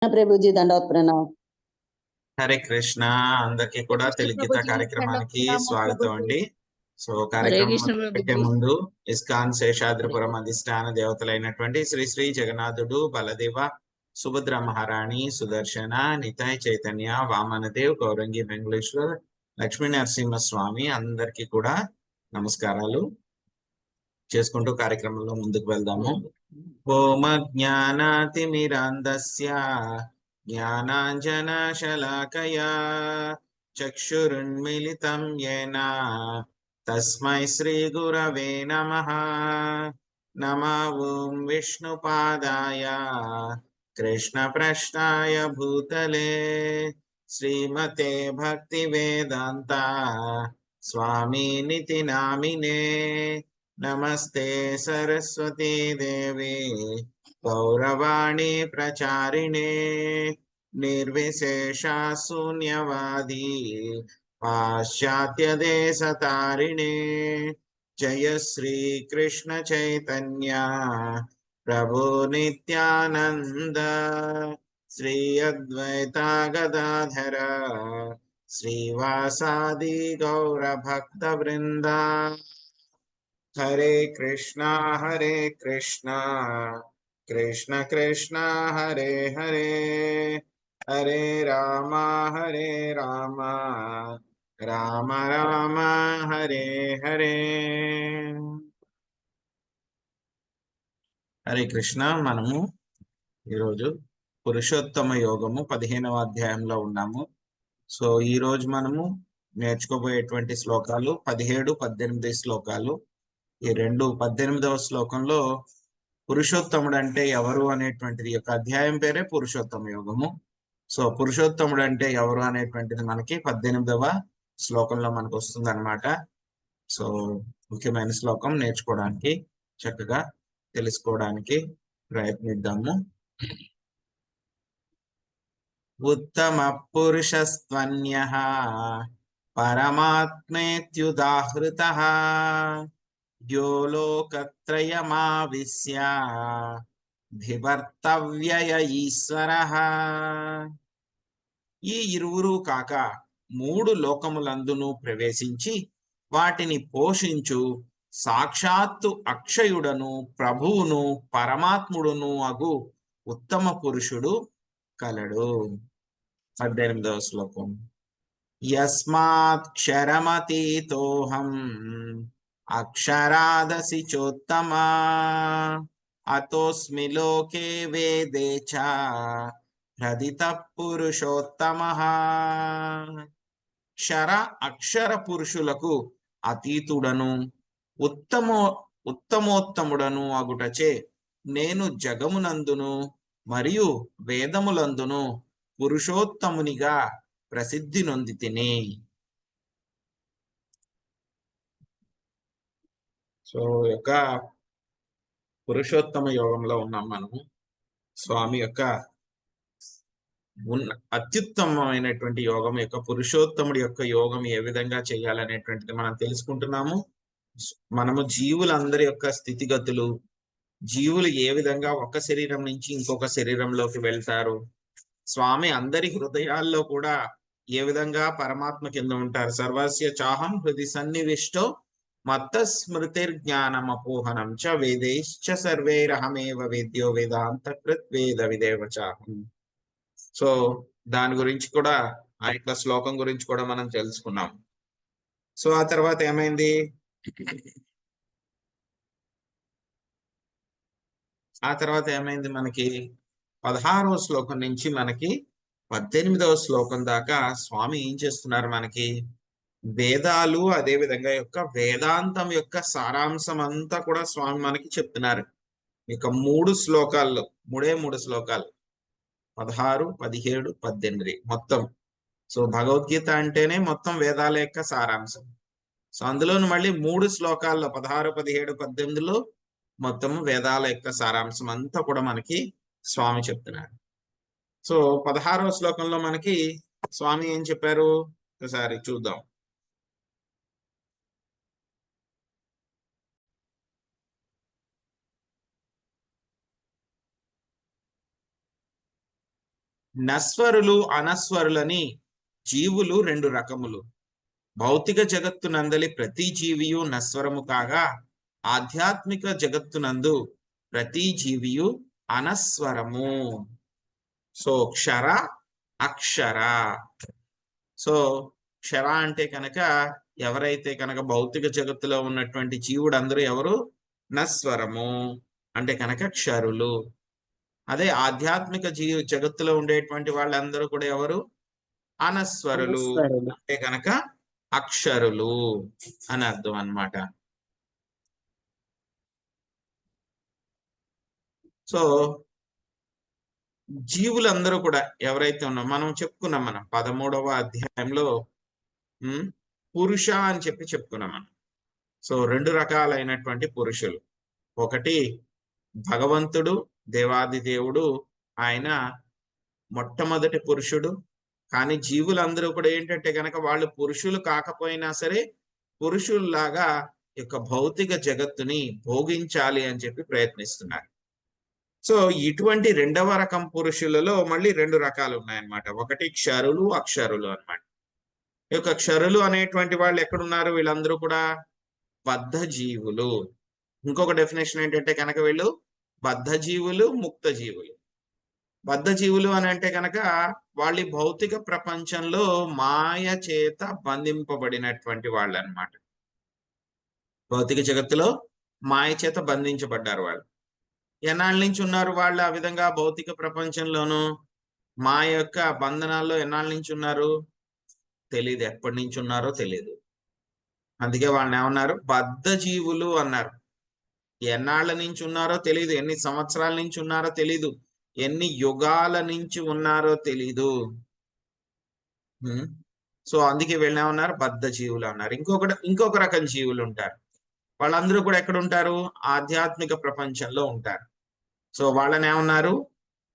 ప్రభుజీ దండవత్ ప్రణామ్. హరే కృష్ణ. అందరికి కూడా తెలుగుగీత కార్యక్రమానికి స్వాగతం అండి. సో కార్యక్రమం పెట్టే ముందు ఇస్కాన్ శేషాద్రిపురం అధిష్టాన దేవతలైనటువంటి శ్రీ శ్రీ జగన్నాథుడు, బలదేవ, సుభద్ర మహారాణి, సుదర్శన, నితాయ్ చైతన్య, వామనదేవ్, గౌరంగి వెంకటేశ్వర్, లక్ష్మీ నరసింహస్వామి అందరికి కూడా నమస్కారాలు చేసుకుంటూ కార్యక్రమంలో ముందుకు వెళ్దాము. ఓం జ్ఞానాతిమిరాంధస్య జ్ఞానాంజనశలాకయా చక్షురున్మిలితం యేన తస్మై శ్రీ గురవే నమః. ఓం విష్ణుపాదాయ కృష్ణప్రష్టాయ భూతలే శ్రీమతే భక్తి వేదాంత స్వామినితి నామినే. నమస్తే సరస్వతీ దేవి గౌరవాణి ప్రచారిణే నిర్విశేష శూన్యవాది పాశ్చాత్య దేశతారిణే. జయ శ్రీ కృష్ణ చైతన్య ప్రభు నిత్యానంద శ్రీ అద్వైత గదాధర శ్రీవాసాది గౌర భక్త వృంద. హరే కృష్ణ కృష్ణ కృష్ణ హరే హరే, హరే రామ రామ రామ హరే హరే. హరే కృష్ణ. మనము ఈరోజు పురుషోత్తమ యోగము 15వ అధ్యాయంలో ఉన్నాము. సో ఈరోజు మనము నేర్చుకోబోయేటువంటి శ్లోకాలు 17, 18 శ్లోకాలు. ఈ 18వ శ్లోకంలో పురుషోత్తముడు అంటే ఎవరు అనేటువంటిది యొక్క అధ్యాయం పేరే పురుషోత్తమ యోగము. సో పురుషోత్తముడు అంటే ఎవరు అనేటువంటిది మనకి 18వ శ్లోకంలో మనకు వస్తుంది అనమాట. సో ముఖ్యమైన శ్లోకం నేర్చుకోవడానికి, చక్కగా తెలుసుకోవడానికి ప్రయత్నిద్దాము. ఉత్తమ పురుషస్త్వన్యః పరమాత్మేత్యుదాహృతః యో లోకత్రయమావిశ్య బిభర్తవ్యయ ఈశ్వరః. ఈ ఇరువురు కాక 3 లోకములందును ప్రవేశించి వాటిని పోషించు సాక్షాత్తు అక్షయుడను ప్రభువును పరమాత్ముడును అగు ఉత్తమ పురుషుడు కలడు. 18వ శ్లోకం. యస్మాత్ క్షరమతీతోహం అక్షరాదసి చోత్తమా అతోస్మి లోకే వేదే చ ప్రదిత పురుషోత్తమః. క్షర అక్షర పురుషులకు అతీతుడను ఉత్తమోత్తముడను అగుటచే నేను జగమునందును మరియు వేదములందును పురుషోత్తమునిగా ప్రసిద్ధి నొందితిని. సో యొక్క పురుషోత్తమ యోగంలో ఉన్నాం మనము. స్వామి యొక్క అత్యుత్తమమైనటువంటి యోగం యొక్క పురుషోత్తముడి యొక్క యోగం ఏ విధంగా చేయాలనేటువంటిది మనం తెలుసుకుంటున్నాము. మనము జీవులందరి యొక్క స్థితిగతులు, జీవులు ఏ విధంగా ఒక శరీరం నుంచి ఇంకొక శరీరంలోకి వెళ్తారు, స్వామి అందరి హృదయాల్లో కూడా ఏ విధంగా పరమాత్మ కింద ఉంటారు. సర్వస్య చాహం హృది సన్నివిష్టో మత్త స్మృతిర్జ్ఞానమపోహనం చ వేदैश्च సర్వైరహమేవ వేద్యో వేదాంతకృత్ వేద విదేవ చాహం. సో దాని గురించి కూడా, ఆ యొక్క శ్లోకం గురించి కూడా మనం తెలుసుకున్నాం. సో ఆ తర్వాత ఏమైంది, మనకి 16వ శ్లోకం నుంచి మనకి 18వ శ్లోకం దాకా స్వామి ఏం చేస్తున్నారు, మనకి వేదాలు అదే విధంగా యొక్క వేదాంతం యొక్క సారాంశం అంతా కూడా స్వామి మనకి చెప్తున్నారు. ఇక 3 శ్లోకాల్లో, 3 శ్లోకాలు 16, 17, 18 మొత్తం. సో భగవద్గీత అంటేనే మొత్తం వేదాల యొక్క సారాంశం. సో అందులోను మళ్ళీ 3 శ్లోకాల్లో 16, 17, 18లో మొత్తం వేదాల యొక్క సారాంశం అంతా కూడా మనకి స్వామి చెప్తున్నారు. సో 16వ శ్లోకంలో మనకి స్వామి ఏం చెప్పారు ఒకసారి చూద్దాం. నశ్వరులు అనశ్వరులని జీవులు రెండు రకములు. భౌతిక జగత్తునందలి ప్రతి జీవియు నశ్వరము కాగా ఆధ్యాత్మిక జగత్తునందు ప్రతి జీవియు అనస్వరము. సో క్షర అక్షర. సో క్షర అంటే కనుక ఎవరైతే కనుక భౌతిక జగత్తులో ఉన్నటువంటి జీవుడు అందరూ ఎవరు? నస్వరము అంటే కనుక క్షరులు. అదే ఆధ్యాత్మిక జగత్తులో ఉండేటువంటి వాళ్ళందరూ కూడా ఎవరు? అనస్వరులు అంటే కనుక అక్షరులు అని అర్థం అన్నమాట. సో జీవులందరూ కూడా ఎవరైతే ఉన్నారో మనం చెప్పుకున్నాం, మనం 13వ అధ్యాయంలో పురుష అని చెప్పుకున్నాం మనం. సో రెండు రకాలైనటువంటి పురుషులు. ఒకటి భగవంతుడు, దేవాది దేవుడు, ఆయన మొట్టమొదటి పురుషుడు. కానీ జీవులందరూ కూడా ఏంటంటే కనుక వాళ్ళు పురుషులు కాకపోయినా సరే పురుషుల్లాగా యొక్క భౌతిక జగత్తుని భోగించాలి అని చెప్పి ప్రయత్నిస్తున్నారు. సో ఇటువంటి రెండవ రకం పురుషులలో మళ్ళీ రెండు రకాలు ఉన్నాయన్నమాట. ఒకటి క్షరులు, అక్షరులు అన్నమాట. ఈ యొక్క క్షరులు అనేటువంటి వాళ్ళు ఎక్కడున్నారు? వీళ్ళందరూ కూడా బద్ధ జీవులు. ఇంకొక డెఫినేషన్ ఏంటంటే కనుక వీళ్ళు బద్ధ జీవులు, ముక్త జీవులు. బద్ధ జీవులు అని అంటే కనుక వాళ్ళ భౌతిక ప్రపంచంలో మాయ చేత బంధింపబడినటువంటి వాళ్ళు అన్నమాట. భౌతిక జగత్తులో మాయ చేత బంధించబడ్డారు వాళ్ళు. ఎన్నాళ్ళ నుంచి ఉన్నారు వాళ్ళు ఆ విధంగా భౌతిక ప్రపంచంలోనూ? మా యొక్క బంధనాల్లో ఎన్నాళ్ళ నుంచి ఉన్నారు? తెలియదు. ఎప్పటి నుంచి ఉన్నారో తెలియదు. అందుకే వాళ్ళని ఏమన్నారు? బద్ధ జీవులు అన్నారు. ఎన్నాళ్ళ నుంచి ఉన్నారో తెలియదు, ఎన్ని సంవత్సరాల నుంచి ఉన్నారో తెలీదు, ఎన్ని యుగాల నుంచి ఉన్నారో తెలీదు. సో అందుకే వీళ్ళని ఏమన్నారు? బద్ధ జీవులు అన్నారు. ఇంకొక రకం జీవులు ఉంటారు. వాళ్ళందరూ కూడా ఎక్కడ ఉంటారు? ఆధ్యాత్మిక ప్రపంచంలో ఉంటారు. సో వాళ్ళని ఏమన్నారు?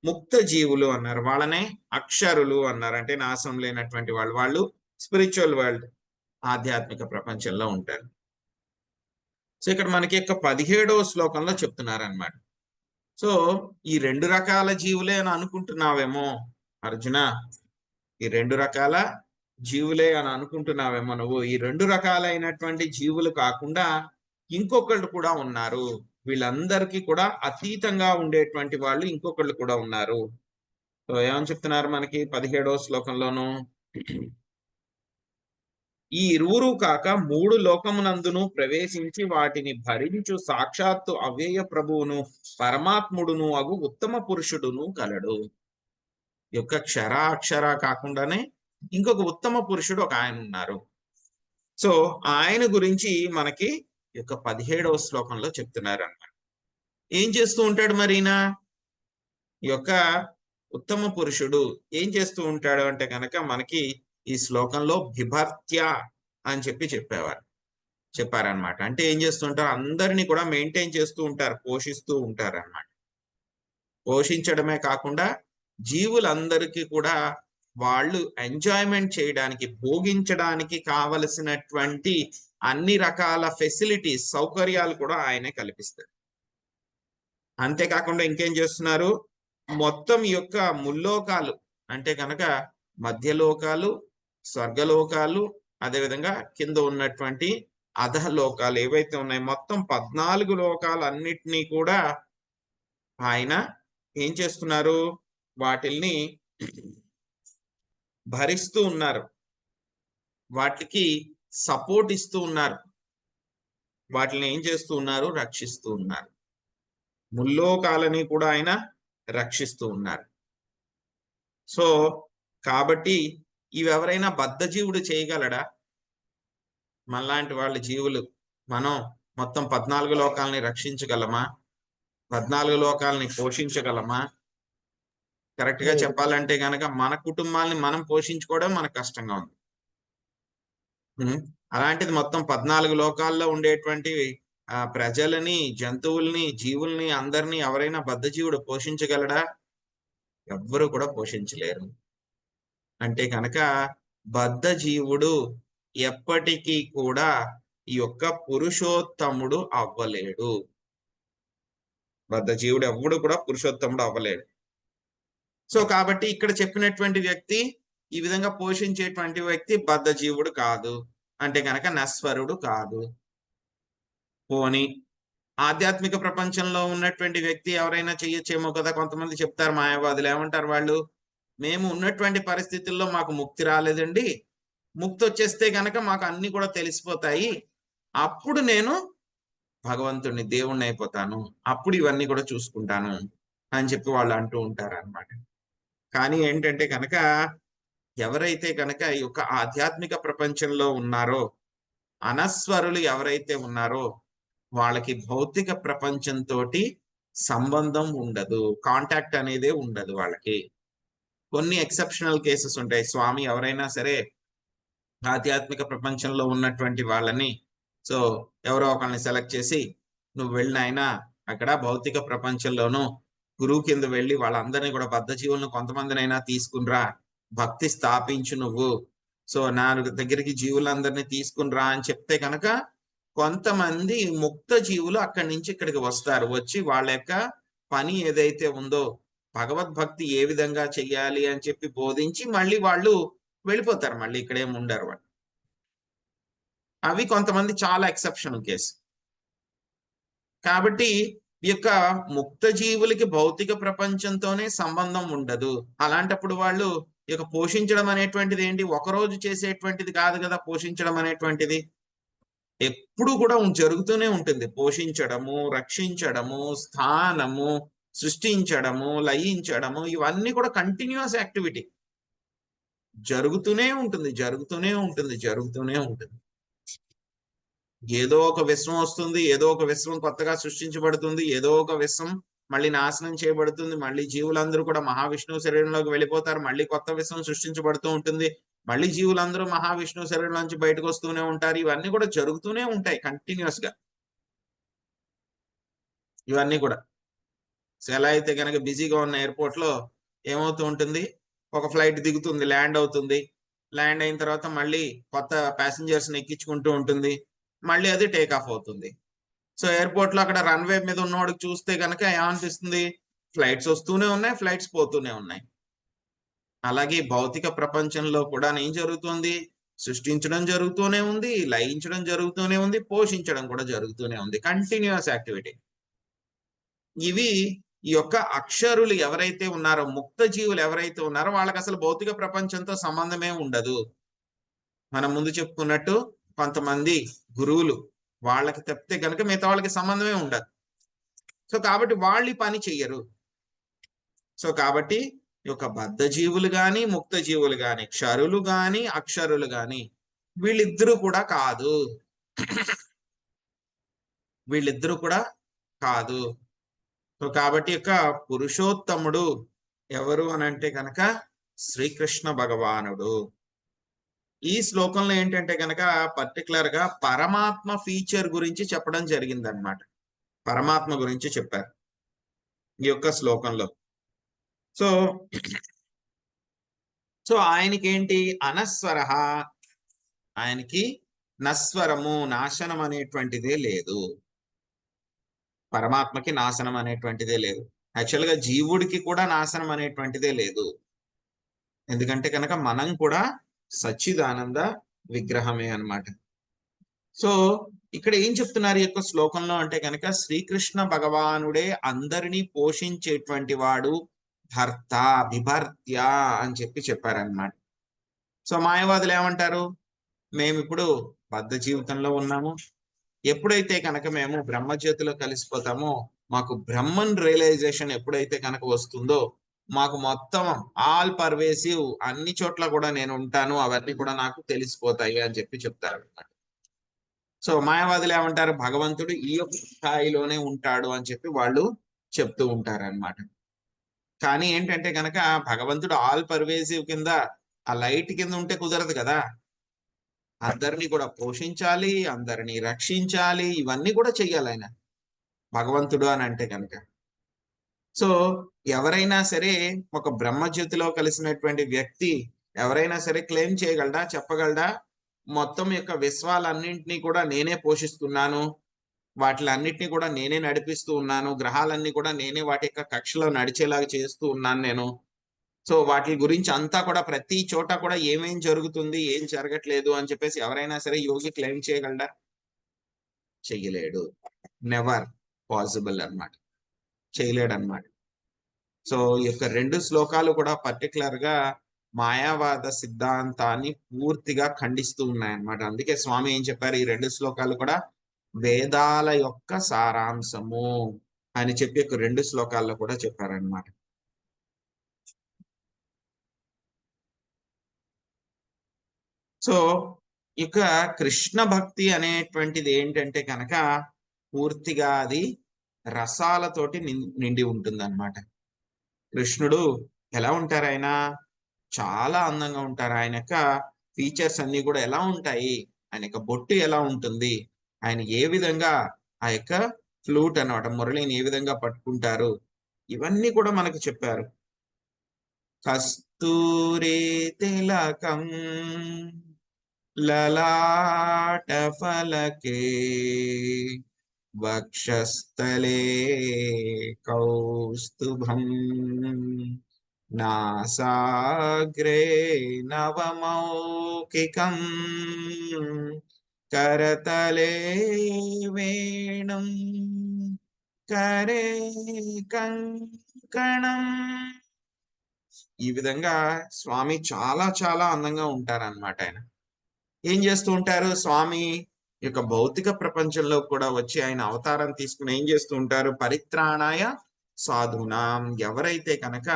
ముక్త జీవులు అన్నారు. వాళ్ళనే అక్షరులు అన్నారు. అంటే నాశనం లేనటువంటి వాళ్ళు స్పిరిచువల్ వరల్డ్, ఆధ్యాత్మిక ప్రపంచంలో ఉంటారు. సో ఇక్కడ మనకి 17వ శ్లోకంలో చెప్తున్నారన్నమాట. సో ఈ రెండు రకాల జీవులే అని అనుకుంటున్నావేమో అర్జున, ఈ రెండు రకాల జీవులే అని అనుకుంటున్నావేమో నువ్వు. ఈ రెండు రకాలైనటువంటి జీవులు కాకుండా ఇంకొకళ్ళు కూడా ఉన్నారు. వీళ్ళందరికీ కూడా అతీతంగా ఉండేటువంటి వాళ్ళు ఇంకొకళ్ళు కూడా ఉన్నారు. సో ఏమని చెప్తున్నారు మనకి 17వ శ్లోకంలోను? ఈ ఇరువురు కాక మూడు లోకమునందును ప్రవేశించి వాటిని భరించు సాక్షాత్తు అవ్యయ ప్రభువును పరమాత్ముడును అగు ఉత్తమ పురుషుడును కలడు. యొక్క క్షర అక్షర కాకుండానే ఇంకొక ఉత్తమ పురుషుడు ఒక ఆయన ఉన్నారు. సో ఆయన గురించి మనకి యొక్క 17వ శ్లోకంలో చెప్తున్నారు అన్నమాట. ఏం చేస్తూ ఉంటాడు మరి ఈయన? ఈ యొక్క ఉత్తమ పురుషుడు ఏం చేస్తూ ఉంటాడు అంటే కనుక మనకి ఈ శ్లోకంలో బిభర్త్య అని చెప్పారనమాట. అంటే ఏం చేస్తుంటారు? అందరినీ కూడా మెయింటైన్ చేస్తూ ఉంటారు, పోషిస్తూ ఉంటారు అన్నమాట. పోషించడమే కాకుండా జీవులందరికీ కూడా వాళ్ళు ఎంజాయ్మెంట్ చేయడానికి, భోగించడానికి కావలసినటువంటి అన్ని రకాల ఫెసిలిటీస్, సౌకర్యాలు కూడా ఆయనే కల్పిస్తారు. అంతేకాకుండా ఇంకేం చేస్తున్నారు? మొత్తం యొక్క ముల్లోకాలు అంటే కనుక మధ్యలోకాలు, స్వర్గలోకాలు, అదేవిధంగా కింద ఉన్నటువంటి అధలోకాలు ఏవైతే ఉన్నాయో మొత్తం 14 లోకాలన్నిటినీ కూడా ఆయన ఏం చేస్తున్నారు? వాటిల్ని భరిస్తూ ఉన్నారు, వాటికి సపోర్ట్ ఇస్తూ ఉన్నారు, వాటిని ఏం చేస్తూ ఉన్నారు? రక్షిస్తూ ఉన్నారు. ముల్లోకాలని కూడా ఆయన రక్షిస్తూ ఉన్నారు. సో కాబట్టి ఇవి ఎవరైనా బద్ధజీవుడు చేయగలడా? మనలాంటి వాళ్ళ జీవులు మనం మొత్తం 14 లోకాలని రక్షించగలమా? 14 లోకాలని పోషించగలమా? కరెక్ట్ గా చెప్పాలంటే గనక మన కుటుంబాలని మనం పోషించుకోవడం మనకు కష్టంగా ఉంది. అలాంటిది మొత్తం 14 లోకాల్లో ఉండేటువంటి ప్రజలని, జంతువుల్ని, జీవుల్ని అందరినీ ఎవరైనా బద్ధజీవుడు పోషించగలడా? ఎవ్వరూ కూడా పోషించలేరు. అంటే కనుక బద్ధజీవుడు ఎప్పటికీ కూడా ఈ యొక్క పురుషోత్తముడు అవ్వలేడు. బద్ధజీవుడు ఎవ్వడు కూడా పురుషోత్తముడు అవ్వలేడు. సో కాబట్టి ఇక్కడ చెప్పినటువంటి వ్యక్తి ఈ విధంగా పోషించేటువంటి వ్యక్తి బద్ధజీవుడు కాదు, అంటే కనుక నశ్వరుడు కాదు. పోని ఆధ్యాత్మిక ప్రపంచంలో ఉన్నటువంటి వ్యక్తి ఎవరైనా చెయ్యొచ్చేమో కదా. కొంతమంది చెప్తారు మాయావాదులు, ఏమంటారు వాళ్ళు, మేము ఉన్నటువంటి పరిస్థితుల్లో మాకు ముక్తి రాలేదండి, ముక్తి వచ్చేస్తే గనక మాకు అన్ని కూడా తెలిసిపోతాయి, అప్పుడు నేను భగవంతుడిని దేవుణ్ణి అయిపోతాను, అప్పుడు ఇవన్నీ కూడా చూసుకుంటాను అని చెప్పి వాళ్ళు అంటూ ఉంటారు అన్నమాట. కానీ ఏంటంటే కనుక ఎవరైతే కనుక ఈ యొక్క ఆధ్యాత్మిక ప్రపంచంలో ఉన్నారో, అనస్వరులు ఎవరైతే ఉన్నారో వాళ్ళకి భౌతిక ప్రపంచంతో సంబంధం ఉండదు, కాంటాక్ట్ అనేదే ఉండదు వాళ్ళకి. కొన్ని ఎక్సెప్షనల్ కేసెస్ ఉంటాయి. స్వామి ఎవరైనా సరే ఆధ్యాత్మిక ప్రపంచంలో ఉన్నటువంటి వాళ్ళని సో ఎవరో ఒకరిని సెలెక్ట్ చేసి, నువ్వు వెళ్ళిన అయినా అక్కడ భౌతిక ప్రపంచంలోనూ గురువు కింద వెళ్ళి వాళ్ళందరినీ కూడా బద్ధజీవులను కొంతమందినైనా తీసుకునిరా, భక్తి స్థాపించు నువ్వు, సో నా దగ్గరికి జీవులందరినీ తీసుకునిరా అని చెప్తే కనుక కొంతమంది ముక్త జీవులు అక్కడి నుంచి ఇక్కడికి వస్తారు. వచ్చి వాళ్ళ యొక్క పని ఏదైతే ఉందో భగవద్భక్తి ఏ విధంగా చెయ్యాలి అని చెప్పి బోధించి మళ్ళీ వాళ్ళు వెళ్ళిపోతారు, మళ్ళీ ఇక్కడేం ఉండరు వాళ్ళు. అవి కొంతమంది చాలా ఎక్సెప్షనల్ కేసు. కాబట్టి ఈ యొక్క ముక్త జీవులకి భౌతిక ప్రపంచంతోనే సంబంధం ఉండదు. అలాంటప్పుడు వాళ్ళు ఈ యొక్క పోషించడం అనేటువంటిది ఏంటి, ఒకరోజు చేసేటువంటిది కాదు కదా. పోషించడం అనేటువంటిది ఎప్పుడు కూడా జరుగుతూనే ఉంటుంది. పోషించడము, రక్షించడము, స్థానము, సృష్టించడము, లయించడము, ఇవన్నీ కూడా కంటిన్యూస్ యాక్టివిటీ జరుగుతూనే ఉంటుంది, జరుగుతూనే ఉంటుంది, జరుగుతూనే ఉంటుంది. ఏదో ఒక విశ్వం వస్తుంది, ఏదో ఒక విశ్వం కొత్తగా సృష్టించబడుతుంది, ఏదో ఒక విశ్వం మళ్ళీ నాశనం చేయబడుతుంది, మళ్ళీ జీవులందరూ కూడా మహావిష్ణువు శరీరంలోకి వెళ్ళిపోతారు, మళ్ళీ కొత్త విశ్వం సృష్టించబడుతూ ఉంటుంది, మళ్ళీ జీవులందరూ మహావిష్ణువు శరీరం నుంచి బయటకు వస్తూనే ఉంటారు. ఇవన్నీ కూడా జరుగుతూనే ఉంటాయి కంటిన్యూస్ గా. ఇవన్నీ కూడా సో ఎలా అయితే కనుక బిజీగా ఉన్న ఎయిర్పోర్ట్ లో ఏమవుతూ ఉంటుంది, ఒక ఫ్లైట్ దిగుతుంది, ల్యాండ్ అవుతుంది, ల్యాండ్ అయిన తర్వాత మళ్ళీ కొత్త ప్యాసింజర్స్ ని ఎక్కించుకుంటూ ఉంటుంది, మళ్ళీ అది టేక్ ఆఫ్ అవుతుంది. సో ఎయిర్పోర్ట్ లో అక్కడ రన్వే మీద ఉన్నవాడికి చూస్తే కనుక ఏమనిపిస్తుంది, ఫ్లైట్స్ వస్తూనే ఉన్నాయి, ఫ్లైట్స్ పోతూనే ఉన్నాయి. అలాగే భౌతిక ప్రపంచంలో కూడా ఏం జరుగుతుంది, సృష్టించడం జరుగుతూనే ఉంది, లయించడం జరుగుతూనే ఉంది, పోషించడం కూడా జరుగుతూనే ఉంది, కంటిన్యూస్ యాక్టివిటీ. ఇవి ఈ యొక్క అక్షరులు ఎవరైతే ఉన్నారో, ముక్త జీవులు ఎవరైతే ఉన్నారో వాళ్ళకి అసలు భౌతిక ప్రపంచంతో సంబంధమే ఉండదు. మనం ముందు చెప్పుకున్నట్టు కొంతమంది గురువులు వాళ్ళకి తప్పితే కనుక మిగతా వాళ్ళకి సంబంధమే ఉండదు. సో కాబట్టి వాళ్ళు పని చెయ్యరు. సో కాబట్టి ఈ యొక్క బద్ధ జీవులు గాని, ముక్త జీవులు గాని, క్షరులు గాని, అక్షరులు గాని వీళ్ళిద్దరూ కూడా కాదు, వీళ్ళిద్దరూ కూడా కాదు. సో కాబట్టి యొక్క పురుషోత్తముడు ఎవరు అని అంటే కనుక శ్రీకృష్ణ భగవానుడు. ఈ శ్లోకంలో ఏంటంటే కనుక పర్టికులర్ గా పరమాత్మ ఫీచర్ గురించి చెప్పడం జరిగింది అనమాట. పరమాత్మ గురించి చెప్పారు ఈ యొక్క శ్లోకంలో. సో సో ఆయనకి ఏంటి, అనస్వర, ఆయనకి నస్వరము, నాశనం అనేటువంటిదే లేదు. పరమాత్మకి నాశనం అనేటువంటిదే లేదు. యాక్చువల్ గా జీవుడికి కూడా నాశనం అనేటువంటిదే లేదు. ఎందుకంటే కనుక మనం కూడా సచ్చిదానంద విగ్రహమే అన్నమాట. సో ఇక్కడ ఏం చెప్తున్నారు ఈ యొక్క శ్లోకంలో అంటే కనుక శ్రీకృష్ణ భగవానుడే అందరినీ పోషించేటువంటి వాడు, భర్త, బిభర్త్య అని చెప్పి చెప్పారనమాట. సో మాయవాదులు ఏమంటారు, మేము ఇప్పుడు బద్ధ జీవితంలో ఉన్నాము, ఎప్పుడైతే కనుక మేము బ్రహ్మజ్యోతిలో కలిసిపోతామో, మాకు బ్రహ్మన్ రియలైజేషన్ ఎప్పుడైతే కనుక వస్తుందో, మాకు మొత్తం ఆల్ పర్వేసివ్ అన్ని చోట్ల కూడా నేను ఉంటాను, అవన్నీ కూడా నాకు తెలిసిపోతాయి అని చెప్పి చెప్తారు అనమాట. సో మాయావాదులు ఏమంటారు, భగవంతుడు ఈ యొక్క స్థాయిలోనే ఉంటాడు అని చెప్పి వాళ్ళు చెప్తూ ఉంటారు అనమాట. కానీ ఏంటంటే కనుక భగవంతుడు ఆల్ పర్వేసివ్ కింద, ఆ లైట్ కింద ఉంటే కుదరదు కదా. అందరినీ కూడా పోషించాలి, అందరినీ రక్షించాలి, ఇవన్నీ కూడా చెయ్యాలి ఆయన భగవంతుడు అని అంటే కనుక. సో ఎవరైనా సరే ఒక బ్రహ్మజ్యోతిలో కలిసినటువంటి వ్యక్తి ఎవరైనా సరే క్లెయిమ్ చేయగలడా, చెప్పగలడా, మొత్తం యొక్క విశ్వాలన్నింటినీ కూడా నేనే పోషిస్తున్నాను, వాటిలన్నిటినీ కూడా నేనే నడిపిస్తూ ఉన్నాను, గ్రహాలన్నీ కూడా నేనే వాటి యొక్క కక్షలో నడిచేలాగా చేస్తూ ఉన్నాను నేను, సో వాటి గురించి అంతా కూడా ప్రతి చోట కూడా ఏమేం జరుగుతుంది, ఏం జరగట్లేదు అని చెప్పేసి ఎవరైనా సరే యోగి క్లెయిమ్ చేయగలడా? చెయ్యలేడు. నెవర్ పాసిబుల్ అన్నమాట. చేయలేడన్నమాట. సో ఈ యొక్క 2 శ్లోకాలు కూడా పర్టికులర్ గా మాయావాద సిద్ధాంతాన్ని పూర్తిగా ఖండిస్తూ ఉన్నాయన్నమాట. అందుకే స్వామి ఏం చెప్పారు, ఈ 2 శ్లోకాలు కూడా వేదాల యొక్క సారాంశము అని చెప్పి ఒక 2 శ్లోకాల్లో కూడా చెప్పారన్నమాట. సో ఇక కృష్ణ భక్తి అనేటువంటిది ఏంటంటే కనుక పూర్తిగా అది రసాలతోటి నిండి ఉంటుందన్నమాట. కృష్ణుడు ఎలా ఉంటారు? ఆయన చాలా అందంగా ఉంటారు. ఆయన యొక్క ఫీచర్స్ అన్ని కూడా ఎలా ఉంటాయి? ఆయన యొక్క బొట్టు ఎలా ఉంటుంది? ఆయన ఏ విధంగా ఆ యొక్క ఫ్లూట్ అన్నమాట, మురళిని ఏ విధంగా పట్టుకుంటారు? ఇవన్నీ కూడా మనకు చెప్పారు. కస్తూరి తిలకం లలాట ఫలకే వక్షస్థలే కౌస్తుభం నాసాగ్రే నవమౌఖికం కరతలే వేణుం కరే కంకణం. ఈ విధంగా స్వామి చాలా చాలా అందంగా ఉంటారన్నమాట. ఆయన ఏం చేస్తూ ఉంటారు? స్వామి యొక్క భౌతిక ప్రపంచంలో కూడా వచ్చి ఆయన అవతారం తీసుకుని ఏం చేస్తూ ఉంటారు? పరిత్రాణాయ సాధునాం. ఎవరైతే కనుక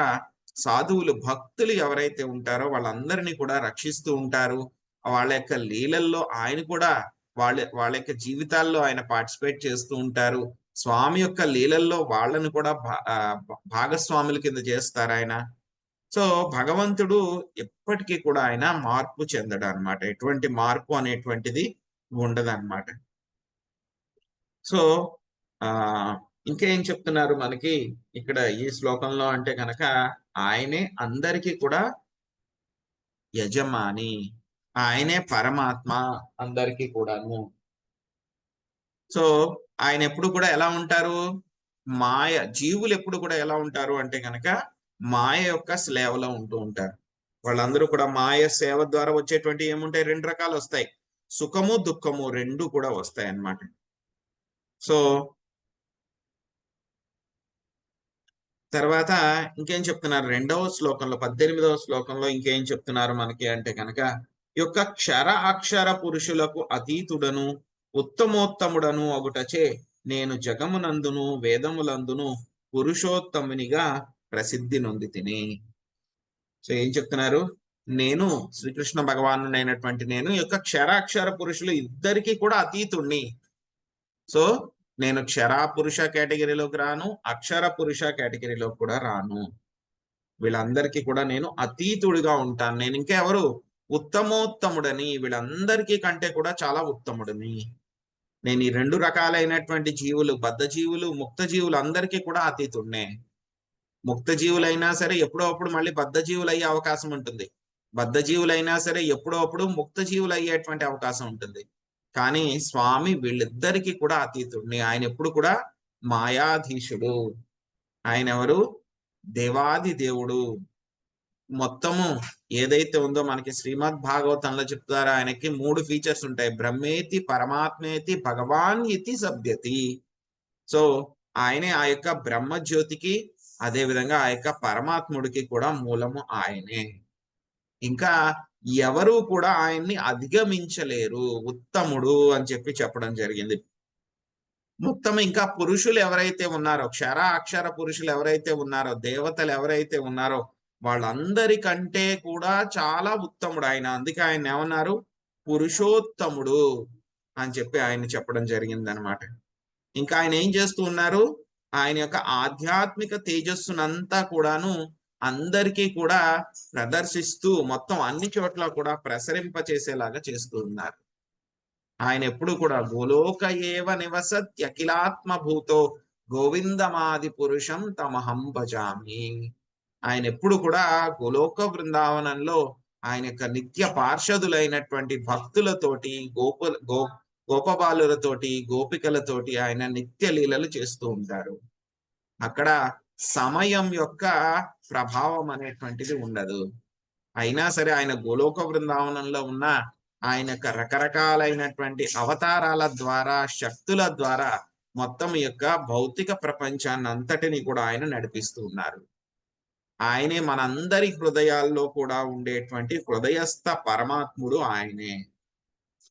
సాధువులు, భక్తులు ఎవరైతే ఉంటారో వాళ్ళందరినీ కూడా రక్షిస్తూ ఉంటారు. వాళ్ళ యొక్క లీలల్లో ఆయన కూడా వాళ్ళ యొక్క జీవితాల్లో ఆయన పార్టిసిపేట్ చేస్తూ ఉంటారు. స్వామి యొక్క లీలల్లో వాళ్ళని కూడా భాగస్వాముల కింద చేస్తారు ఆయన. సో భగవంతుడు ఎప్పటికీ కూడా ఆయన మార్పు చెందడు అనమాట. ఎటువంటి మార్పు అనేటువంటిది ఉండదన్నమాట. సో ఆ ఇంకేం చెప్తున్నారు మనకి ఇక్కడ ఈ శ్లోకంలో అంటే కనుక, ఆయనే అందరికీ కూడా యజమాని, ఆయనే పరమాత్మ అందరికీ కూడాను. సో ఆయన ఎప్పుడు కూడా ఎలా ఉంటారు? జీవులు ఎప్పుడు కూడా ఎలా ఉంటారు అంటే కనుక మాయ యొక్క సేవలో ఉంటూ ఉంటారు. వాళ్ళందరూ కూడా మాయ సేవ ద్వారా వచ్చేటువంటి ఏముంటాయి? 2 రకాలు వస్తాయి. సుఖము దుఃఖము 2 కూడా వస్తాయి అన్నమాట. సో తర్వాత ఇంకేం చెప్తున్నారు 2వ శ్లోకంలో, 18వ శ్లోకంలో ఇంకేం చెప్తున్నారు మనకి అంటే కనుక, ఈ యొక్క క్షర అక్షర పురుషులకు అతీతుడను ఉత్తమోత్తముడను ఒకటచే నేను జగమునందును వేదములందును పురుషోత్తమునిగా ప్రసిద్ధి నొంది తిని. సో ఏం చెప్తున్నారు? నేను శ్రీకృష్ణ భగవానుడైనటువంటి నేను ఈ యొక్క క్షరాక్షర పురుషులు ఇద్దరికి కూడా అతీతుణ్ణి. సో నేను క్షరా పురుష కేటగిరీలోకి రాను, అక్షర పురుష కేటగిరీలో కూడా రాను. వీళ్ళందరికీ కూడా నేను అతీతుడిగా ఉంటాను. నేను ఇంకెవరు? ఉత్తమోత్తముడని, వీళ్ళందరికీ కంటే కూడా చాలా ఉత్తముడని. నేను ఈ 2 రకాలైనటువంటి జీవులు, బద్ధ జీవులు, ముక్త జీవులు అందరికీ కూడా అతీతుడినే. ముక్త జీవులైనా సరే ఎప్పుడో అప్పుడు మళ్ళీ బద్ధ జీవులు అయ్యే అవకాశం ఉంటుంది. బద్ధ జీవులైనా సరే ఎప్పుడో అప్పుడు ముక్త జీవులు అయ్యేటువంటి అవకాశం ఉంటుంది. కానీ స్వామి వీళ్ళిద్దరికీ కూడా అతీతుడిని. ఆయన ఎప్పుడు కూడా మాయాధీశుడు. ఆయన ఎవరు? దేవాది దేవుడు. మొత్తము ఏదైతే ఉందో మనకి శ్రీమద్ భాగవతంలో చెప్తారో ఆయనకి 3 ఫీచర్స్ ఉంటాయి. బ్రహ్మేతి పరమాత్మేతి భగవాన్ ఇతి సభ్యతి. సో ఆయనే ఆ యొక్క బ్రహ్మజ్యోతికి, అదే విధంగా ఆ యొక్క పరమాత్ముడికి కూడా మూలము ఆయనే. ఇంకా ఎవరు కూడా ఆయన్ని అధిగమించలేరు, ఉత్తముడు అని చెప్పి చెప్పడం జరిగింది. మొత్తం ఇంకా పురుషులు ఎవరైతే ఉన్నారో, క్షర అక్షర పురుషులు ఎవరైతే ఉన్నారో, దేవతలు ఎవరైతే ఉన్నారో వాళ్ళందరికంటే కూడా చాలా ఉత్తముడు ఆయన. అందుకే ఆయన ఏమన్నారు? పురుషోత్తముడు అని చెప్పి ఆయన చెప్పడం జరిగింది అనమాట. ఇంకా ఆయన ఏం చేస్తూ ఉన్నారు? ఆయన యొక్క ఆధ్యాత్మిక తేజస్సునంతా కూడాను అందరికీ కూడా ప్రదర్శిస్తూ మొత్తం అన్ని చోట్ల కూడా ప్రసరింపచేసేలాగా చేస్తూ ఉన్నారు. ఆయన ఎప్పుడు కూడా గోలోక ఏవ నివసత్యఖిలాత్మ భూతో గోవిందమాది పురుషం తమహం భజామి. ఆయన ఎప్పుడు కూడా గోలోక బృందావనంలో ఆయన యొక్క నిత్య పార్షదులైనటువంటి భక్తులతోటి, గోపబాలులతోటి, గోపికలతోటి ఆయన నిత్య లీలలు చేస్తూ ఉంటారు. అక్కడ సమయం యొక్క ప్రభావం అనేటువంటిది ఉండదు. అయినా సరే ఆయన గోలోక బృందావనంలో ఉన్న ఆయన యొక్క రకరకాలైనటువంటి అవతారాల ద్వారా, శక్తుల ద్వారా మొత్తం యొక్క భౌతిక ప్రపంచాన్ని అంతటిని కూడా ఆయన నడిపిస్తూ ఉన్నారు. ఆయనే మనందరి హృదయాల్లో కూడా ఉండేటువంటి హృదయస్థ పరమాత్ముడు ఆయనే.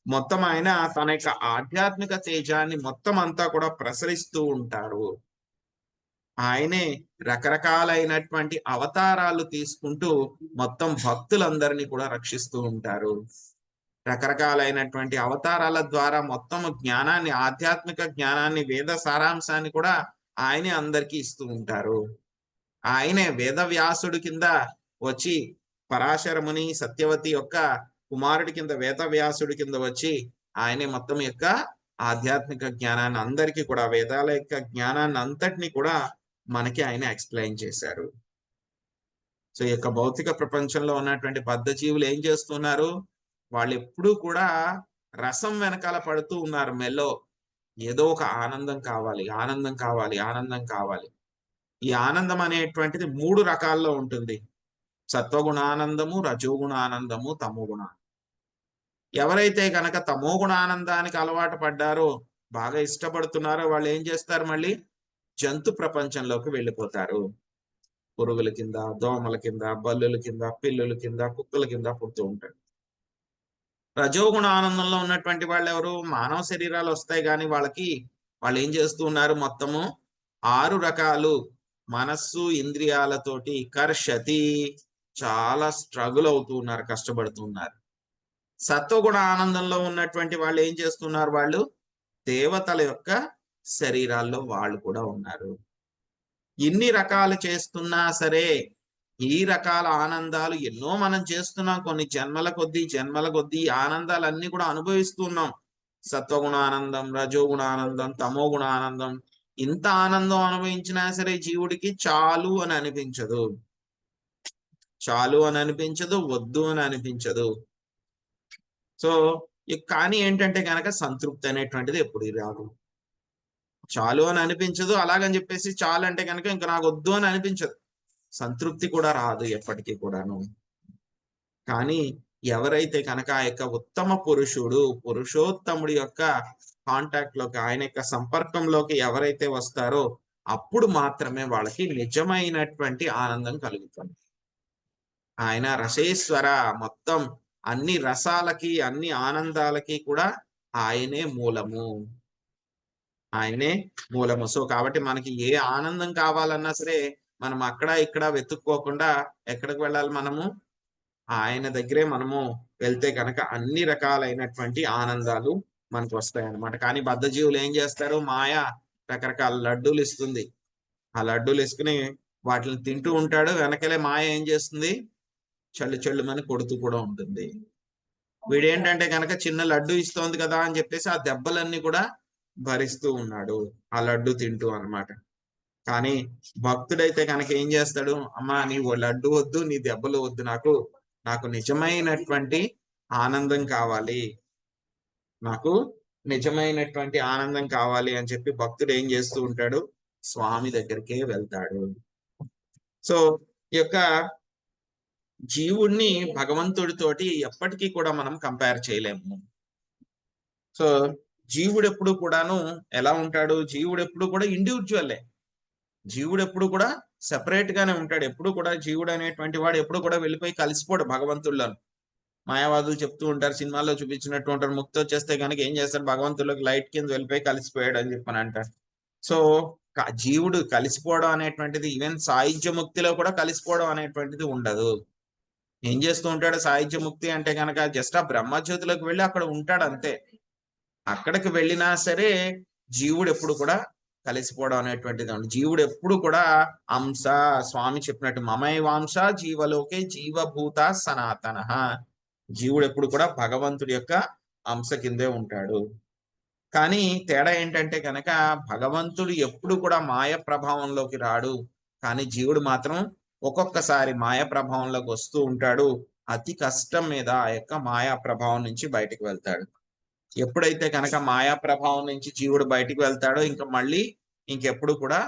మొత్తం ఆయన తన యొక్క ఆధ్యాత్మిక తేజాన్ని మొత్తం అంతా కూడా ప్రసరిస్తూ ఉంటాడు. ఆయనే రకరకాలైనటువంటి అవతారాలు తీసుకుంటూ మొత్తం భక్తులందరినీ కూడా రక్షిస్తూ ఉంటారు. రకరకాలైనటువంటి అవతారాల ద్వారా మొత్తం జ్ఞానాన్ని, ఆధ్యాత్మిక జ్ఞానాన్ని, వేద సారాంశాన్ని కూడా ఆయనే అందరికీ ఇస్తూ ఉంటారు. ఆయనే వేదవ్యాసుడి కింద వచ్చి పరాశరముని సత్యవతి యొక్క కుమారుడి కింద వేదవ్యాసుడి కింద వచ్చి ఆయనే మొత్తం యొక్క ఆధ్యాత్మిక జ్ఞానాన్ని అందరికీ కూడా, వేదాల యొక్క జ్ఞానాన్ని అంతటినీ కూడా మనకి ఆయన ఎక్స్ప్లెయిన్ చేశారు. సో ఈ యొక్క భౌతిక ప్రపంచంలో ఉన్నటువంటి బద్ధజీవులు ఏం చేస్తున్నారు? వాళ్ళు ఎప్పుడూ కూడా రసం వెనకాల పడుతూ ఉన్నారు. మెల్లో ఏదో ఒక ఆనందం కావాలి, ఆనందం కావాలి, ఆనందం కావాలి. ఈ ఆనందం అనేటువంటిది 3 రకాల్లో ఉంటుంది. సత్వగుణానందము, రజోగుణానందము, తమోగుణ. ఎవరైతే కనుక తమోగుణ ఆనందానికి అలవాటు పడ్డారో, బాగా ఇష్టపడుతున్నారో, వాళ్ళు ఏం చేస్తారు? మళ్ళీ జంతు ప్రపంచంలోకి వెళ్ళిపోతారు. పురుగుల కింద, దోమల కింద, బల్లుల కింద, పిల్లుల కింద, కుక్కల కింద పుడుతూ ఉంటారు. రజోగుణ ఆనందంలో ఉన్నటువంటి వాళ్ళు ఎవరు? మానవ శరీరాలు వస్తాయి కానీ వాళ్ళు ఏం చేస్తూ ఉన్నారు? మొత్తము 6 రకాలు మనస్సు ఇంద్రియాలతోటి కర్షతి, చాలా స్ట్రగుల్ అవుతూ ఉన్నారు, కష్టపడుతూ ఉన్నారు. సత్వగుణ ఆనందంలో ఉన్నటువంటి వాళ్ళు ఏం చేస్తున్నారు? వాళ్ళు దేవతల యొక్క శరీరాల్లో వాళ్ళు కూడా ఉన్నారు. ఇన్ని రకాలు చేస్తున్నా సరే, ఈ రకాల ఆనందాలు ఎన్నో మనం చేస్తున్నాం. కొన్ని జన్మల కొద్దీ ఆనందాలన్నీ కూడా అనుభవిస్తున్నాం. సత్వగుణ ఆనందం, రజోగుణ ఆనందం, తమోగుణ ఆనందం. ఇంత ఆనందం అనుభవించినా సరే జీవుడికి చాలు అని అనిపించదు. చాలు అని అనిపించదు, వద్దు అని అనిపించదు. సో కానీ ఏంటంటే కనుక సంతృప్తి అనేటువంటిది ఎప్పుడు రాదు. చాలు అని అనిపించదు, అలాగని చెప్పేసి చాలు అంటే కనుక ఇంకా నాకు వద్దు అని అనిపించదు. సంతృప్తి కూడా రాదు ఎప్పటికీ కూడాను. కానీ ఎవరైతే కనుక ఆ యొక్క ఉత్తమ పురుషోత్తముడి యొక్క కాంటాక్ట్ లోకి, ఆయన యొక్క సంపర్కంలోకి ఎవరైతే వస్తారో అప్పుడు మాత్రమే వాళ్ళకి నిజమైనటువంటి ఆనందం కలుగుతుంది. ఆయన రసేశ్వర, మొత్తం అన్ని రసాలకి, అన్ని ఆనందాలకి కూడా ఆయనే మూలము. ఆయనే మూలము. సో కాబట్టి మనకి ఏ ఆనందం కావాలన్నా సరే మనం అక్కడ ఇక్కడ వెతుక్కోకుండా ఎక్కడికి వెళ్ళాలి? మనము ఆయన దగ్గరే మనము వెళ్తే కనుక అన్ని రకాలైనటువంటి ఆనందాలు మనకు వస్తాయి అన్నమాట. కానీ బద్ధజీవులు ఏం చేస్తారు? మాయ రకరకాల లడ్డూలు ఇస్తుంది. ఆ లడ్డూలు వేసుకుని వాటిని తింటూ ఉంటాడు. వెనకలే మాయ ఏం చేస్తుంది? చెల్లుమని కొడుతూ కూడా ఉంటుంది. వీడేంటంటే కనుక చిన్న లడ్డు ఇస్తోంది కదా అని చెప్పేసి ఆ దెబ్బలన్నీ కూడా భరిస్తూ ఉన్నాడు, ఆ లడ్డు తింటూ అన్నమాట. కానీ భక్తుడైతే కనుక ఏం చేస్తాడు? అమ్మా నీ లడ్డు వద్దు, నీ దెబ్బలు వద్దు, నాకు నిజమైనటువంటి ఆనందం కావాలి, నాకు నిజమైనటువంటి ఆనందం కావాలి అని చెప్పి భక్తుడు ఏం చేస్తూ ఉంటాడు? స్వామి దగ్గరికే వెళ్తాడు. సో ఈ యొక్క జీవుణ్ణి భగవంతుడితోటి ఎప్పటికీ కూడా మనం కంపేర్ చేయలేము. సో జీవుడు ఎప్పుడు కూడాను ఎలా ఉంటాడు? జీవుడు ఎప్పుడు కూడా ఇండివిజువల్లే. జీవుడు ఎప్పుడు కూడా సెపరేట్ గానే ఉంటాడు. ఎప్పుడు కూడా జీవుడు అనేటువంటి వాడు ఎప్పుడు కూడా వెళ్ళిపోయి కలిసిపోడు భగవంతుల్లో. మాయావాదులు చెప్తూ ఉంటారు, సినిమాల్లో చూపించినట్టు ఉంటారు, ముక్తి వచ్చేస్తే కనుక ఏం చేస్తాడు? భగవంతుల్లోకి లైట్ కింద వెళ్ళిపోయి కలిసిపోయాడు అని చెప్పని అంటారు. సో జీవుడు కలిసిపోవడం అనేటువంటిది, ఈవెన్ సాయుధ్య ముక్తిలో కూడా కలిసిపోవడం అనేటువంటిది ఉండదు. ఏం చేస్తూ ఉంటాడు? సాయుధ్య ముక్తి అంటే కనుక జస్ట్ ఆ బ్రహ్మజ్యోతిలోకి వెళ్ళి అక్కడ ఉంటాడు అంతే. అక్కడికి వెళ్ళినా సరే జీవుడు ఎప్పుడు కూడా కలిసిపోవడం అనేటువంటిది ఉంది. జీవుడు ఎప్పుడు కూడా అంశ, స్వామి చెప్పినట్టు మమైవాంశ జీవలోకే జీవభూత సనాతన. జీవుడు ఎప్పుడు కూడా భగవంతుడి యొక్క అంశ కిందే ఉంటాడు. కానీ తేడా ఏంటంటే కనుక భగవంతుడు ఎప్పుడు కూడా మాయ ప్రభావంలోకి రాడు. కానీ జీవుడు మాత్రం ఒక్కొక్కసారి మాయ ప్రభావంలోకి వస్తూ ఉంటాడు. అతి కష్టం మీద ఆ యొక్క మాయా ప్రభావం నుంచి బయటికి వెళ్తాడు. ఎప్పుడైతే కనుక మాయా ప్రభావం నుంచి జీవుడు బయటికి వెళ్తాడో ఇంకా మళ్ళీ ఇంకెప్పుడు కూడా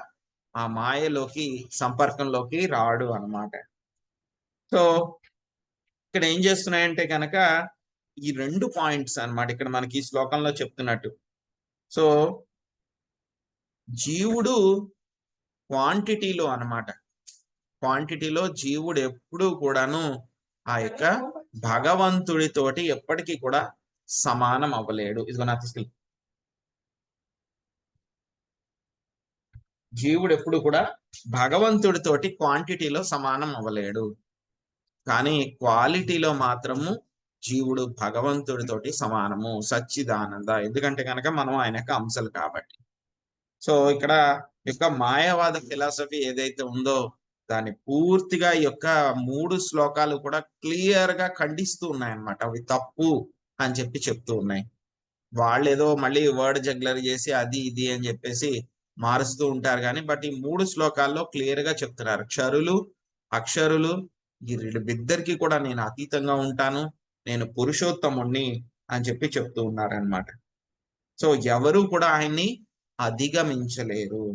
ఆ మాయలోకి సంపర్కంలోకి రాడు అన్నమాట. సో ఇక్కడ ఏం చేస్తున్నాయంటే కనుక ఈ 2 పాయింట్స్ అన్నమాట ఇక్కడ మనకి ఈ శ్లోకంలో చెప్తున్నట్టు. సో జీవుడు క్వాంటిటీలో అన్నమాట. క్వాంటిటీలో జీవుడు ఎప్పుడూ కూడాను ఆ యొక్క భగవంతుడితోటి ఎప్పటికీ కూడా సమానం అవ్వలేడు. ఇదిగో నాకు తీసుకెళ్ళి. జీవుడు ఎప్పుడు కూడా భగవంతుడితోటి క్వాంటిటీలో సమానం అవ్వలేడు. కానీ క్వాలిటీలో మాత్రము జీవుడు భగవంతుడితోటి సమానము, సచ్చిదానంద. ఎందుకంటే కనుక మనం ఆయన యొక్క అంశలు కాబట్టి. సో ఇక్కడ యొక్క మాయావాద ఫిలాసఫీ ఏదైతే ఉందో దాన్ని పూర్తిగా ఈ యొక్క 3 శ్లోకాలు కూడా క్లియర్ గా ఖండిస్తూ ఉన్నాయన్నమాట. అవి తప్పు అని చెప్పి చెప్తూ ఉన్నాయి. వాళ్ళు ఏదో మళ్ళీ వర్డ్ జగ్లర్ చేసి అది ఇది అని చెప్పేసి మారుస్తూ ఉంటారు కానీ బట్ ఈ 3 శ్లోకాల్లో క్లియర్ గా చెప్తున్నారు. క్షరులు, అక్షరులు వీరిద్దరికి కూడా నేను అతీతంగా ఉంటాను, నేను పురుషోత్తముణ్ణి అని చెప్పి చెప్తూ ఉన్నారనమాట. సో ఎవరు కూడా ఆయన్ని అధిగమించలేరు.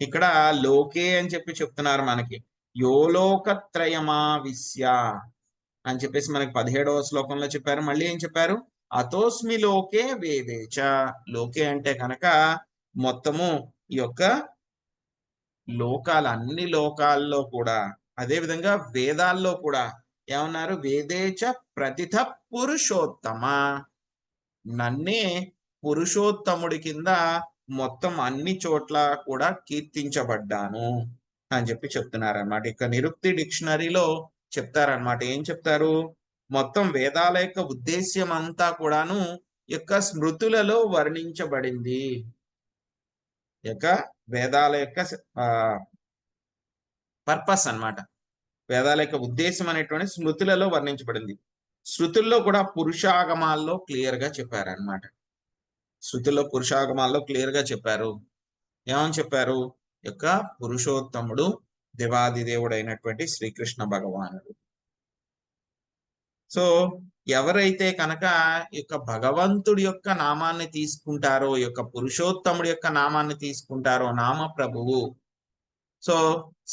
ఇక్కడ లోకే అని చెప్పి చెప్తున్నారు మనకి. యోలోకత్రయమా విశ్య అని చెప్పేసి మనకి 17వ శ్లోకంలో చెప్పారు. మళ్ళీ ఏం చెప్పారు? అతోస్మి లోకే వేదేచ. లోకే అంటే కనుక మొత్తము ఈ యొక్క అన్ని లోకాల్లో కూడా, అదే విధంగా వేదాల్లో కూడా ఏమన్నారు? వేదేచ ప్రతిథ పురుషోత్తమ. నన్నే పురుషోత్తముడి కింద మొత్తం అన్ని చోట్ల కూడా కీర్తించబడ్డాను అని చెప్పి చెప్తున్నారనమాట. ఇక నిరుక్తి డిక్షనరీలో చెప్తారనమాట. ఏం చెప్తారు? మొత్తం వేదాల యొక్క ఉద్దేశ్యం అంతా కూడాను యొక్క స్మృతులలో వర్ణించబడింది. యొక్క వేదాల యొక్క పర్పస్ అన్నమాట. వేదాల యొక్క ఉద్దేశం అనేటువంటి స్మృతులలో వర్ణించబడింది. శృతుల్లో కూడా పురుషాగమాల్లో క్లియర్ గా చెప్పారనమాట. శృతుల్లో పురుషాగమాల్లో క్లియర్ గా చెప్పారు. ఏమని చెప్పారు? యొక్క పురుషోత్తముడు దేవాది దేవుడు అయినటువంటి శ్రీకృష్ణ భగవానుడు. సో ఎవరైతే కనుక ఈ యొక్క భగవంతుడి యొక్క నామాన్ని తీసుకుంటారో, ఈ యొక్క పురుషోత్తముడి యొక్క నామాన్ని తీసుకుంటారో, నామ ప్రభువు. సో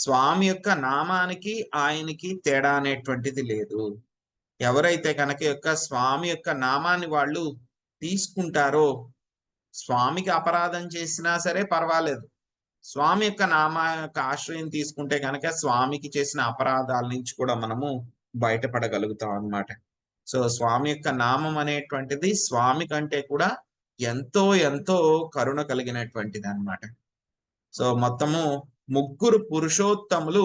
స్వామి యొక్క నామానికి ఆయనకి తేడా అనేటువంటిది లేదు. ఎవరైతే కనుక యొక్క స్వామి యొక్క నామాన్ని వాళ్ళు తీసుకుంటారో, స్వామికి అపరాధం చేసినా సరే పర్వాలేదు, స్వామి యొక్క నామ యొక్క ఆశ్రయం తీసుకుంటే కనుక స్వామికి చేసిన అపరాధాల నుంచి కూడా మనము బయటపడగలుగుతాం అన్నమాట. సో స్వామి యొక్క నామం అనేటువంటిది స్వామి కంటే కూడా ఎంతో ఎంతో కరుణ కలిగినటువంటిది అన్నమాట. సో మొత్తము 3 పురుషోత్తములు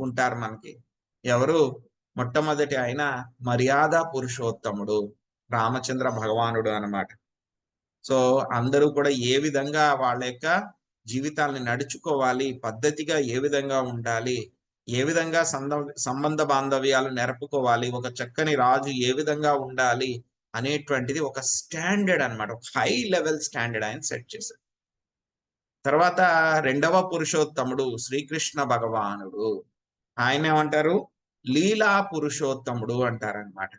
ఉంటారు మనకి. ఎవరు? మొట్టమొదటి ఆయన మర్యాద పురుషోత్తముడు రామచంద్ర భగవానుడు అన్నమాట. సో అందరూ కూడా ఏ విధంగా వాళ్ళ యొక్క జీవితాన్ని నడుచుకోవాలి, పద్ధతిగా ఏ విధంగా ఉండాలి, ఏ విధంగా సంబంధ బాంధవ్యాలు నెరపుకోవాలి, ఒక చక్కని రాజు ఏ విధంగా ఉండాలి అనేటువంటిది ఒక స్టాండర్డ్ అన్నమాట. ఒక హై లెవెల్ స్టాండర్డ్ ఆయన సెట్ చేశారు. తర్వాత 2వ పురుషోత్తముడు శ్రీకృష్ణ భగవానుడు. ఆయన ఏమంటారు? లీలా పురుషోత్తముడు అంటారనమాట.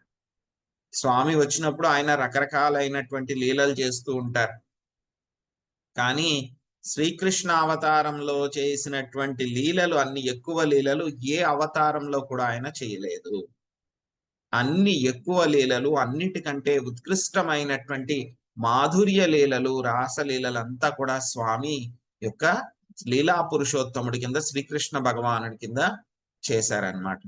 స్వామి వచ్చినప్పుడు ఆయన రకరకాలైనటువంటి లీలలు చేస్తూ ఉంటారు. కానీ శ్రీకృష్ణ అవతారంలో చేసినటువంటి లీలలు, అన్ని ఎక్కువ లీలలు ఏ అవతారంలో కూడా ఆయన చేయలేదు. అన్ని ఎక్కువ లీలలు, అన్నిటికంటే ఉత్కృష్టమైనటువంటి మాధుర్య లీలలు, రాసలీలలంతా కూడా స్వామి యొక్క లీలా పురుషోత్తముడి కింద, శ్రీకృష్ణ భగవానుడి కింద చేశారనమాట.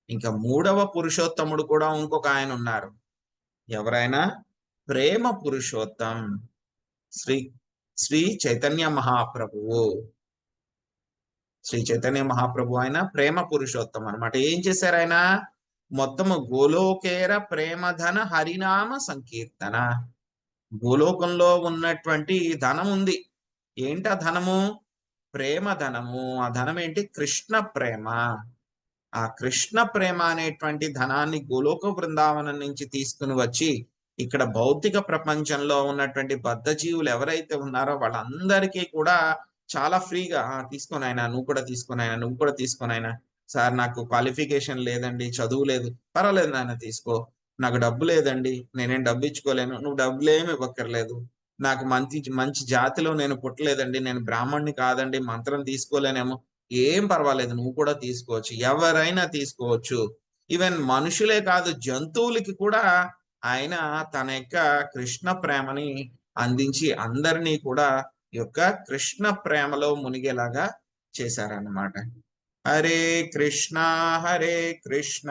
ఇంకా 3వ పురుషోత్తముడు కూడా ఇంకొక ఆయన ఉన్నారు. ఎవరైనా? ప్రేమ పురుషోత్తం శ్రీ చైతన్య మహాప్రభువు. శ్రీ చైతన్య మహాప్రభు ఆయన ప్రేమ పురుషోత్తం అనమాట. ఏం చేశారు ఆయన? మొత్తము గోలోకేర ప్రేమధన హరినామ సంకీర్తన. గోలోకంలో ఉన్నటువంటి ధనం ఉంది. ఏంటి ఆ ధనము? ప్రేమ ధనము. ఆ ధనం ఏంటి? కృష్ణ ప్రేమ. ఆ కృష్ణ ప్రేమ అనేటువంటి ధనాన్ని గోలోక బృందావనం నుంచి తీసుకుని వచ్చి ఇక్కడ భౌతిక ప్రపంచంలో ఉన్నటువంటి బద్ధజీవులు ఎవరైతే ఉన్నారో వాళ్ళందరికీ కూడా చాలా ఫ్రీగా తీసుకొని ఆయన, నువ్వు కూడా తీసుకొని ఆయన, నువ్వు కూడా తీసుకొని ఆయన. సార్ నాకు క్వాలిఫికేషన్ లేదండి, చదువు లేదు. పర్వాలేదు నాయన తీసుకో. నాకు డబ్బు లేదండి, నేనేం డబ్బు ఇచ్చుకోలేను. నువ్వు డబ్బులేమి ఇవ్వక్కర్లేదు, నాకు మంచి మంచి జాతిలో నేను పుట్టలేదండి, నేను బ్రాహ్మణ్ణి కాదండి, మంత్రం తీసుకోలేనేమో. ఏం పర్వాలేదు, నువ్వు కూడా తీసుకోవచ్చు, ఎవరైనా తీసుకోవచ్చు. ఈవెన్ మనుషులే కాదు, జంతువులకి కూడా ఆయన తన యొక్క కృష్ణ ప్రేమని అందించి అందరినీ కూడా ఈ యొక్క కృష్ణ ప్రేమలో మునిగేలాగా చేశారన్నమాట. హరే కృష్ణ హరే కృష్ణ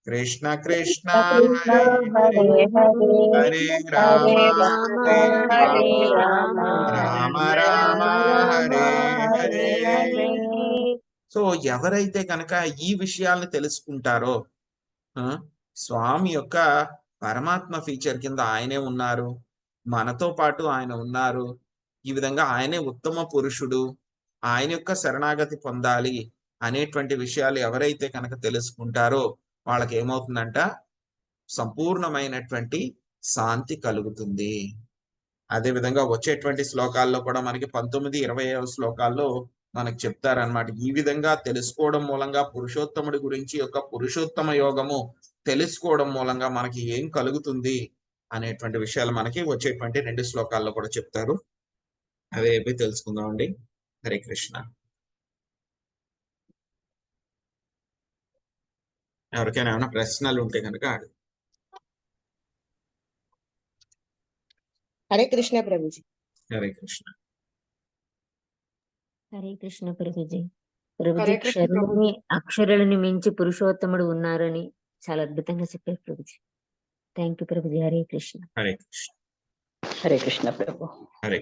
కృష్ణ కృష్ణ కృష్ణ హరే హరే హరే హరే హరే హరే రామ రామ హరే హరే రామ రామ రామ రామ రామ హరే హరే హరే. హరే. సో ఎవరైతే కనుక ఈ విషయాల్ని తెలుసుకుంటారో, ఆ, స్వామి యొక్క పరమాత్మ ఫీచర్ కింద ఆయనే ఉన్నారు, మనతో పాటు ఆయన ఉన్నారు, ఈ విధంగా ఆయనే ఉత్తమ పురుషుడు, ఆయన యొక్క శరణాగతి పొందాలి అనేటువంటి విషయాలు ఎవరైతే కనుక తెలుసుకుంటారో వాళ్ళకి ఏమవుతుందంట, సంపూర్ణమైనటువంటి శాంతి కలుగుతుంది. అదే విధంగా వచ్చేటువంటి శ్లోకాల్లో కూడా మనకి 19, 20 శ్లోకాల్లో మనకు చెప్తారనమాట. ఈ విధంగా తెలుసుకోవడం మూలంగా పురుషోత్తముడి గురించి యొక్క పురుషోత్తమ యోగము తెలుసుకోవడం మూలంగా మనకి ఏం కలుగుతుంది అనేటువంటి విషయాలు మనకి వచ్చేటువంటి 2 శ్లోకాల్లో కూడా చెప్తారు. అవి ఏవి తెలుసుకుందామండి. హరే కృష్ణ. ఎవరికైనా ఏమైనా ప్రశ్నలు ఉంటే కనుక అడుగు. హరే కృష్ణ ప్రభుజీ. హరే కృష్ణ. హరే కృష్ణ ప్రభుజీ. ప్రభుజీ హరే కృష్ణ ప్రభుజీ. అక్షరులను మించి పురుషోత్తముడు ఉన్నారని చాలా అద్భుతంగా చెప్పారు Prabhuji. Thank you Prabhuji. Hare Krishna. Hare Krishna. Hare Krishna Prabhu. Hare